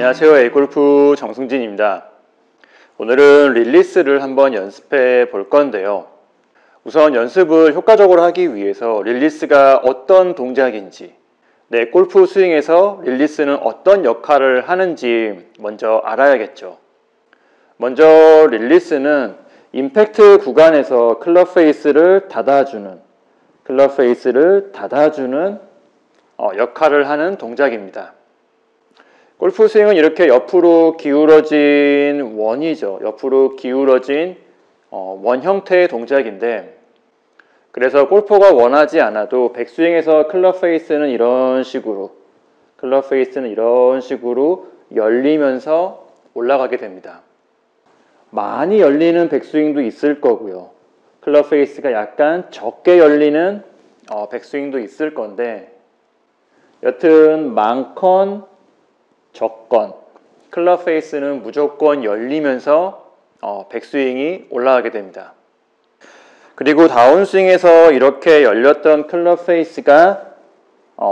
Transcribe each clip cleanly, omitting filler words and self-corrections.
안녕하세요. A골프 정승진입니다. 오늘은 릴리스를 한번 연습해 볼 건데요. 우선 연습을 효과적으로 하기 위해서 릴리스가 어떤 동작인지, 내 골프 스윙에서 릴리스는 어떤 역할을 하는지 먼저 알아야겠죠. 먼저 릴리스는 임팩트 구간에서 클럽 페이스를 닫아주는 역할을 하는 동작입니다. 골프 스윙은 이렇게 옆으로 기울어진 원이죠. 옆으로 기울어진 원 형태의 동작인데, 그래서 골퍼가 원하지 않아도 백스윙에서 클럽 페이스는 이런 식으로 열리면서 올라가게 됩니다. 많이 열리는 백스윙도 있을 거고요. 클럽 페이스가 약간 적게 열리는 백스윙도 있을 건데, 여튼 많건 적건 클럽 페이스는 무조건 열리면서 백스윙이 올라가게 됩니다. 그리고 다운스윙에서 이렇게 열렸던 클럽 페이스가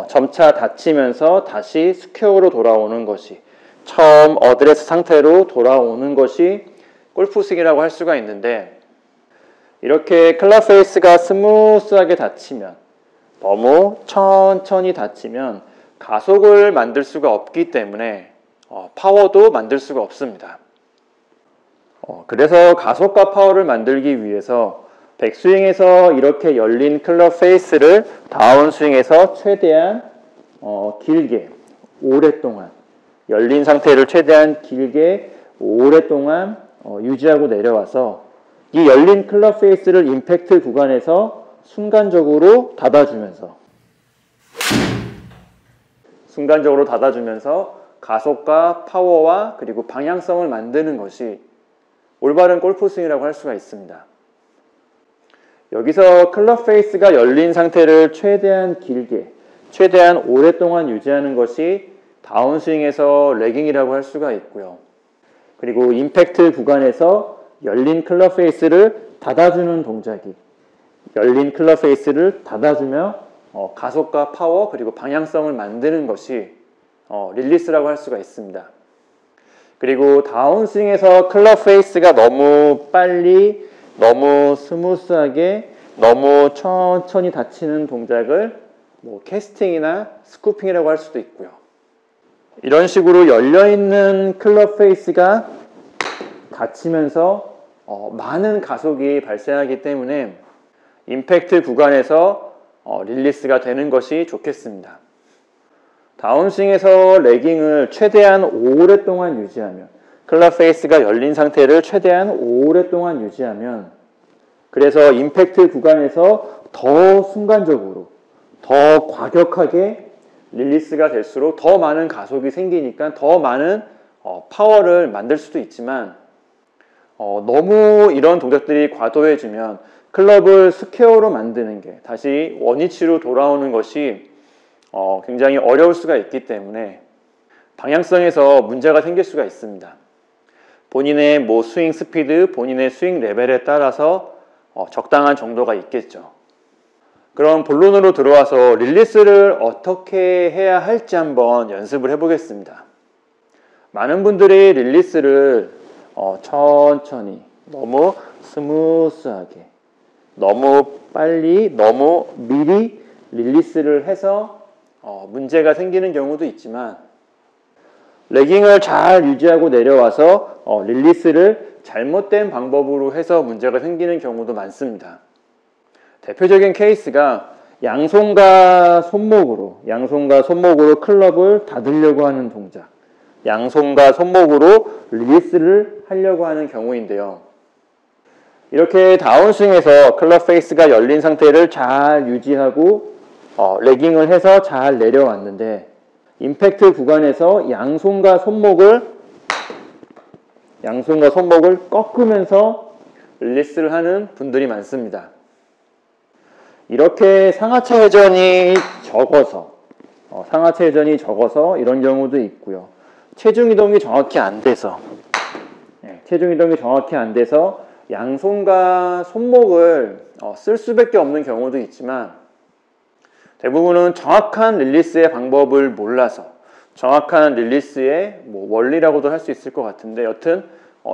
점차 닫히면서 다시 스퀘어로 돌아오는 것이, 처음 어드레스 상태로 돌아오는 것이 골프 스윙이라고 할 수가 있는데, 이렇게 클럽 페이스가 스무스하게 닫히면, 너무 천천히 닫히면 가속을 만들 수가 없기 때문에 파워도 만들 수가 없습니다. 그래서 가속과 파워를 만들기 위해서 백스윙에서 이렇게 열린 클럽 페이스를 다운스윙에서 최대한 길게 오랫동안 열린 상태를 최대한 길게 오랫동안 유지하고 내려와서 이 열린 클럽 페이스를 임팩트 구간에서 순간적으로 닫아주면서 가속과 파워와 그리고 방향성을 만드는 것이 올바른 골프 스윙이라고 할 수가 있습니다. 여기서 클럽 페이스가 열린 상태를 최대한 길게, 최대한 오랫동안 유지하는 것이 다운스윙에서 레깅이라고 할 수가 있고요. 그리고 임팩트 구간에서 열린 클럽 페이스를 닫아주는 동작이, 열린 클럽 페이스를 닫아주며 가속과 파워 그리고 방향성을 만드는 것이 릴리스라고 할 수가 있습니다. 그리고 다운스윙에서 클럽 페이스가 너무 빨리, 너무 스무스하게, 너무 천천히 닫히는 동작을 캐스팅이나 스쿠핑이라고 할 수도 있고요. 이런 식으로 열려있는 클럽 페이스가 닫히면서 많은 가속이 발생하기 때문에 임팩트 구간에서 릴리스가 되는 것이 좋겠습니다. 다운스윙에서 레깅을 최대한 오랫동안 유지하면, 클럽 페이스가 열린 상태를 최대한 오랫동안 유지하면, 그래서 임팩트 구간에서 더 순간적으로, 더 과격하게 릴리스가 될수록 더 많은 가속이 생기니까 더 많은 파워를 만들 수도 있지만, 너무 이런 동작들이 과도해지면 클럽을 스퀘어로 만드는 게, 다시 원위치로 돌아오는 것이 굉장히 어려울 수가 있기 때문에 방향성에서 문제가 생길 수가 있습니다. 본인의 스윙 스피드, 본인의 스윙 레벨에 따라서 적당한 정도가 있겠죠. 그럼 본론으로 들어와서 릴리스를 어떻게 해야 할지 한번 연습을 해보겠습니다. 많은 분들이 릴리스를 천천히, 너무 스무스하게, 너무 빨리, 너무 미리 릴리스를 해서 문제가 생기는 경우도 있지만, 레깅을 잘 유지하고 내려와서 릴리스를 잘못된 방법으로 해서 문제가 생기는 경우도 많습니다. 대표적인 케이스가 양손과 손목으로 클럽을 닫으려고 하는 동작, 양손과 손목으로 릴리스를 하려고 하는 경우인데요. 이렇게 다운스윙에서 클럽 페이스가 열린 상태를 잘 유지하고 레깅을 해서 잘 내려왔는데, 임팩트 구간에서 양손과 손목을 꺾으면서 릴리스를 하는 분들이 많습니다. 이렇게 상하체 회전이 적어서 이런 경우도 있고요. 체중 이동이 정확히 안 돼서 양손과 손목을 쓸 수밖에 없는 경우도 있지만, 대부분은 정확한 릴리스의 방법을 몰라서 정확한 릴리스의 원리라고도 할 수 있을 것 같은데 여튼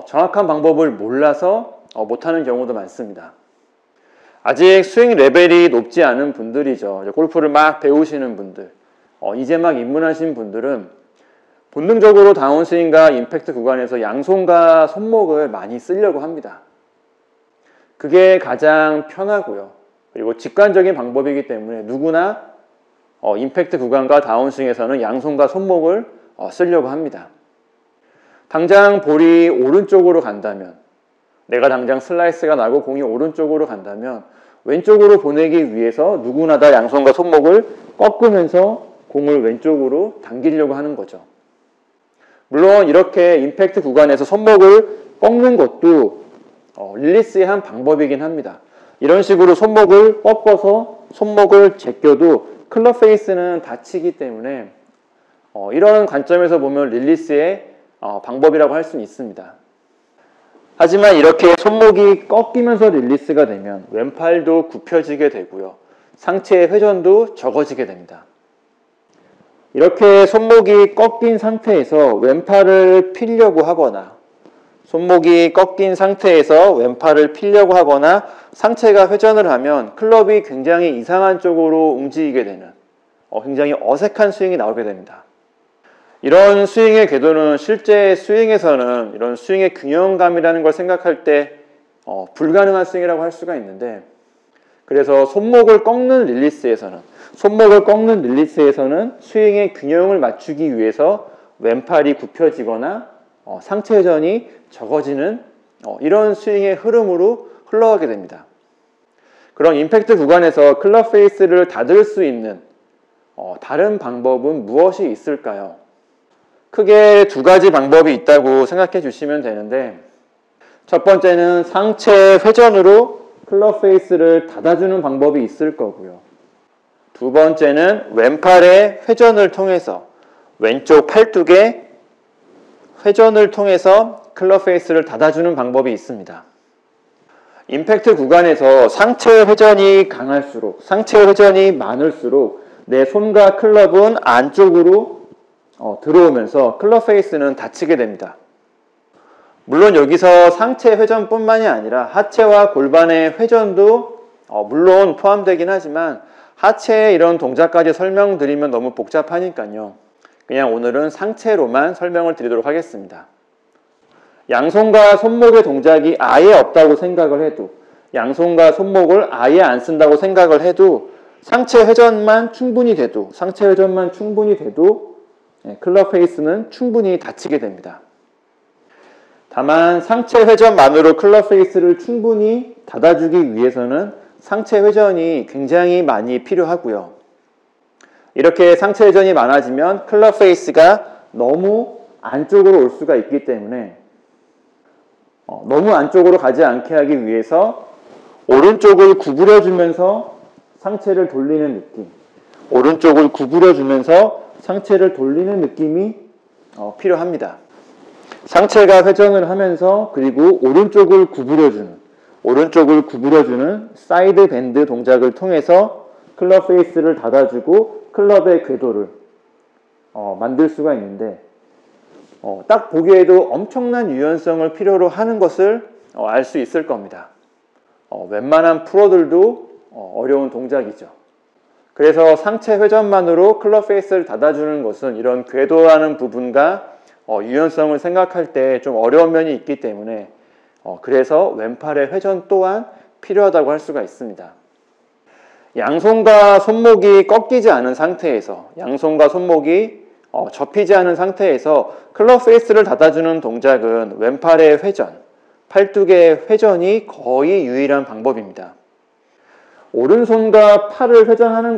정확한 방법을 몰라서 못하는 경우도 많습니다. 아직 스윙 레벨이 높지 않은 분들이죠. 골프를 막 배우시는 분들, 이제 막 입문하신 분들은 본능적으로 다운스윙과 임팩트 구간에서 양손과 손목을 많이 쓰려고 합니다. 그게 가장 편하고요. 그리고 직관적인 방법이기 때문에 누구나 임팩트 구간과 다운스윙에서는 양손과 손목을 쓰려고 합니다. 당장 볼이 오른쪽으로 간다면, 내가 당장 슬라이스가 나고 공이 오른쪽으로 간다면 왼쪽으로 보내기 위해서 누구나 다 양손과 손목을 꺾으면서 공을 왼쪽으로 당기려고 하는 거죠. 물론 이렇게 임팩트 구간에서 손목을 꺾는 것도 릴리스의 한 방법이긴 합니다. 이런 식으로 손목을 꺾어서 손목을 제껴도 클럽 페이스는 다치기 때문에 이런 관점에서 보면 릴리스의 방법이라고 할 수는 있습니다. 하지만 이렇게 손목이 꺾이면서 릴리스가 되면 왼팔도 굽혀지게 되고요. 상체의 회전도 적어지게 됩니다. 이렇게 손목이 꺾인 상태에서 왼팔을 피려고 하거나 상체가 회전을 하면 클럽이 굉장히 이상한 쪽으로 움직이게 되는 굉장히 어색한 스윙이 나오게 됩니다. 이런 스윙의 궤도는 실제 스윙에서는 이런 스윙의 균형감이라는 걸 생각할 때 불가능한 스윙이라고 할 수가 있는데, 그래서 손목을 꺾는 릴리스에서는 스윙의 균형을 맞추기 위해서 왼팔이 굽혀지거나 상체 회전이 적어지는 이런 스윙의 흐름으로 흘러가게 됩니다. 그런 임팩트 구간에서 클럽 페이스를 닫을 수 있는 다른 방법은 무엇이 있을까요? 크게 두 가지 방법이 있다고 생각해 주시면 되는데, 첫 번째는 상체 회전으로 클럽 페이스를 닫아주는 방법이 있을 거고요. 두 번째는 왼팔의 회전을 통해서, 왼쪽 팔뚝의 회전을 통해서 클럽 페이스를 닫아주는 방법이 있습니다. 임팩트 구간에서 상체 회전이 강할수록, 상체 회전이 많을수록 내 손과 클럽은 안쪽으로 들어오면서 클럽 페이스는 닫히게 됩니다. 물론 여기서 상체 회전뿐만이 아니라 하체와 골반의 회전도 물론 포함되긴 하지만 하체의 이런 동작까지 설명드리면 너무 복잡하니까요. 그냥 오늘은 상체로만 설명을 드리도록 하겠습니다. 양손과 손목의 동작이 아예 없다고 생각을 해도, 양손과 손목을 아예 안 쓴다고 생각을 해도 상체 회전만 충분히 돼도 클럽 페이스는 충분히 닫히게 됩니다. 다만 상체 회전만으로 클럽 페이스를 충분히 닫아주기 위해서는 상체 회전이 굉장히 많이 필요하고요. 이렇게 상체 회전이 많아지면 클럽 페이스가 너무 안쪽으로 올 수가 있기 때문에 너무 안쪽으로 가지 않게 하기 위해서 오른쪽을 구부려주면서 상체를 돌리는 느낌이 필요합니다. 상체가 회전을 하면서 그리고 오른쪽을 구부려주는 사이드 밴드 동작을 통해서 클럽 페이스를 닫아주고 클럽의 궤도를 만들 수가 있는데, 딱 보기에도 엄청난 유연성을 필요로 하는 것을 알 수 있을 겁니다. 웬만한 프로들도 어려운 동작이죠. 그래서 상체 회전만으로 클럽 페이스를 닫아주는 것은 이런 궤도라는 부분과 유연성을 생각할 때 좀 어려운 면이 있기 때문에 그래서 왼팔의 회전 또한 필요하다고 할 수가 있습니다. 양손과 손목이 꺾이지 않은 상태에서, 양손과 손목이 접히지 않은 상태에서 클럽 페이스를 닫아주는 동작은 왼팔의 회전, 팔뚝의 회전이 거의 유일한 방법입니다. 오른손과 팔을 회전하는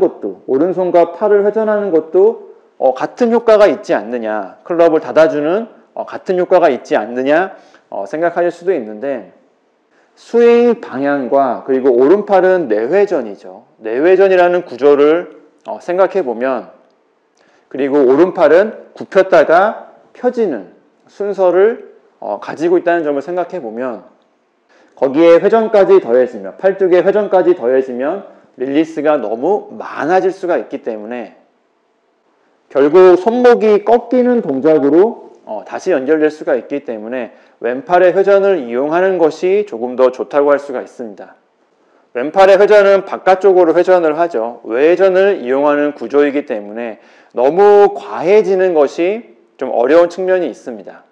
것도 같은 효과가 있지 않느냐, 클럽을 닫아주는 같은 효과가 있지 않느냐 생각하실 수도 있는데, 스윙 방향과 그리고 오른팔은 내회전이죠. 내회전이라는 구조를 생각해 보면, 그리고 오른팔은 굽혔다가 펴지는 순서를 가지고 있다는 점을 생각해 보면, 거기에 회전까지 더해지면, 팔뚝의 회전까지 더해지면 릴리스가 너무 많아질 수가 있기 때문에 결국 손목이 꺾이는 동작으로 다시 연결될 수가 있기 때문에 왼팔의 회전을 이용하는 것이 조금 더 좋다고 할 수가 있습니다. 왼팔의 회전은 바깥쪽으로 회전을 하죠. 외회전을 이용하는 구조이기 때문에 너무 과해지는 것이 좀 어려운 측면이 있습니다.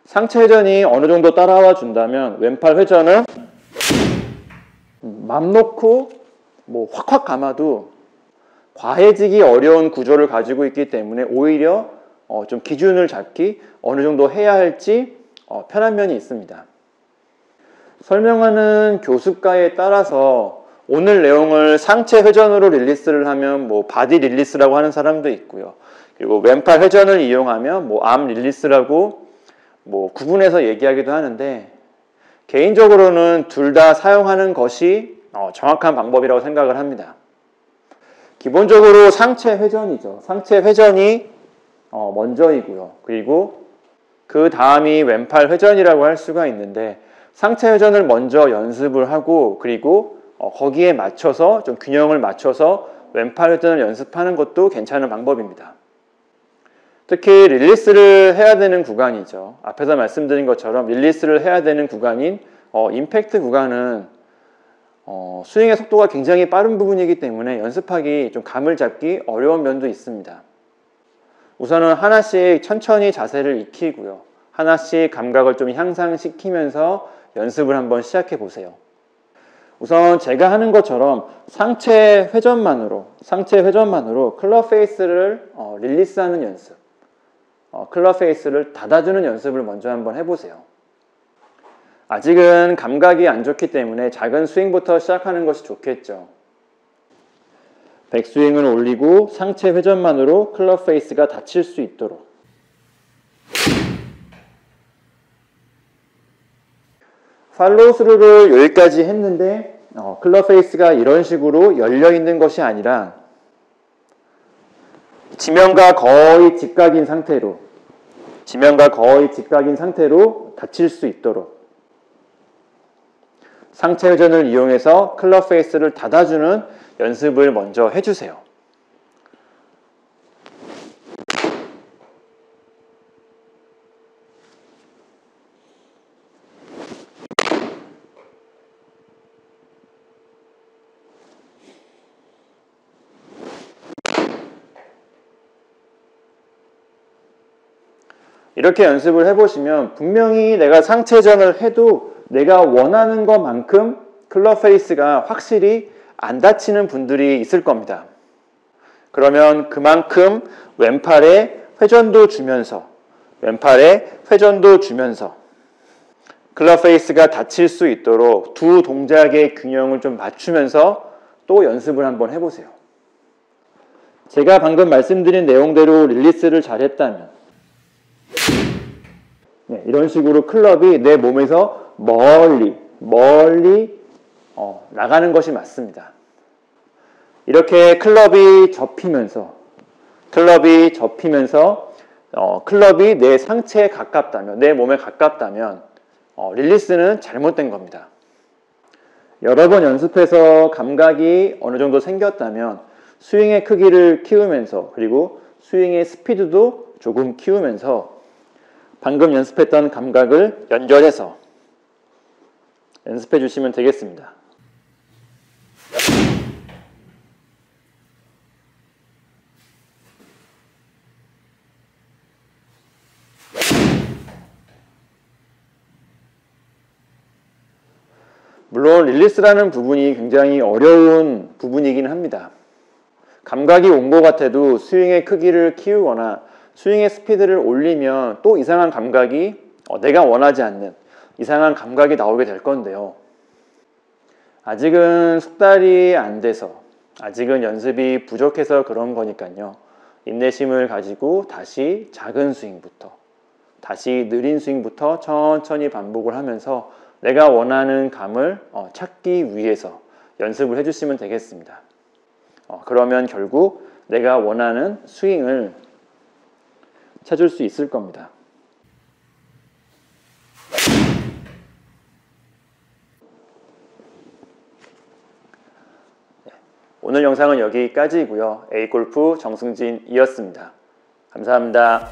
상체 회전이 어느 정도 따라와 준다면 왼팔 회전은 맘 놓고 확확 감아도 과해지기 어려운 구조를 가지고 있기 때문에 오히려 좀 기준을 잡기 어느 정도 해야 할지 편한 면이 있습니다. 설명하는 교습가에 따라서 오늘 내용을 상체 회전으로 릴리스를 하면 바디 릴리스라고 하는 사람도 있고요. 그리고 왼팔 회전을 이용하면 암 릴리스라고 구분해서 얘기하기도 하는데 개인적으로는 둘 다 사용하는 것이 정확한 방법이라고 생각을 합니다. 기본적으로 상체 회전이죠. 상체 회전이 먼저이고요. 그리고 그 다음이 왼팔 회전이라고 할 수가 있는데 상체 회전을 먼저 연습을 하고 그리고 거기에 맞춰서 좀 균형을 맞춰서 왼팔 회전을 연습하는 것도 괜찮은 방법입니다. 특히 릴리스를 해야 되는 구간이죠. 앞에서 말씀드린 것처럼 릴리스를 해야 되는 구간인 임팩트 구간은 스윙의 속도가 굉장히 빠른 부분이기 때문에 연습하기 좀 감을 잡기 어려운 면도 있습니다. 우선은 하나씩 천천히 자세를 익히고요. 하나씩 감각을 좀 향상시키면서 연습을 한번 시작해 보세요. 우선 제가 하는 것처럼 상체 회전만으로 클럽 페이스를 릴리스하는 연습, 클럽 페이스를 닫아주는 연습을 먼저 한번 해보세요. 아직은 감각이 안 좋기 때문에 작은 스윙부터 시작하는 것이 좋겠죠. 백스윙을 올리고 상체 회전만으로 클럽 페이스가 닫힐 수 있도록. 팔로우 스루를 여기까지 했는데 클럽 페이스가 이런 식으로 열려 있는 것이 아니라 지면과 거의 직각인 상태로 닫힐 수 있도록 상체 회전을 이용해서 클럽 페이스를 닫아주는 연습을 먼저 해주세요. 이렇게 연습을 해보시면 분명히 내가 상체전을 해도 내가 원하는 것만큼 클럽 페이스가 확실히 안 다치는 분들이 있을 겁니다. 그러면 그만큼 왼팔에 회전도 주면서 클럽 페이스가 닫힐 수 있도록 두 동작의 균형을 좀 맞추면서 또 연습을 한번 해보세요. 제가 방금 말씀드린 내용대로 릴리스를 잘했다면 이런 식으로 클럽이 내 몸에서 멀리 나가는 것이 맞습니다. 이렇게 클럽이 접히면서 클럽이 내 상체에 가깝다면, 내 몸에 가깝다면 릴리스는 잘못된 겁니다. 여러 번 연습해서 감각이 어느 정도 생겼다면 스윙의 크기를 키우면서 그리고 스윙의 스피드도 조금 키우면서 방금 연습했던 감각을 연결해서 연습해 주시면 되겠습니다. 물론 릴리스라는 부분이 굉장히 어려운 부분이긴 합니다. 감각이 온 것 같아도 스윙의 크기를 키우거나 스윙의 스피드를 올리면 또 이상한 감각이 내가 원하지 않는 이상한 감각이 나오게 될 건데요. 아직은 숙달이 안 돼서 아직은 연습이 부족해서 그런 거니까요. 인내심을 가지고 다시 작은 스윙부터 다시 느린 스윙부터 천천히 반복을 하면서 내가 원하는 감을 찾기 위해서 연습을 해주시면 되겠습니다. 그러면 결국 내가 원하는 스윙을 찾을 수 있을 겁니다. 오늘 영상은 여기까지이고요. A골프 정승진이었습니다. 감사합니다.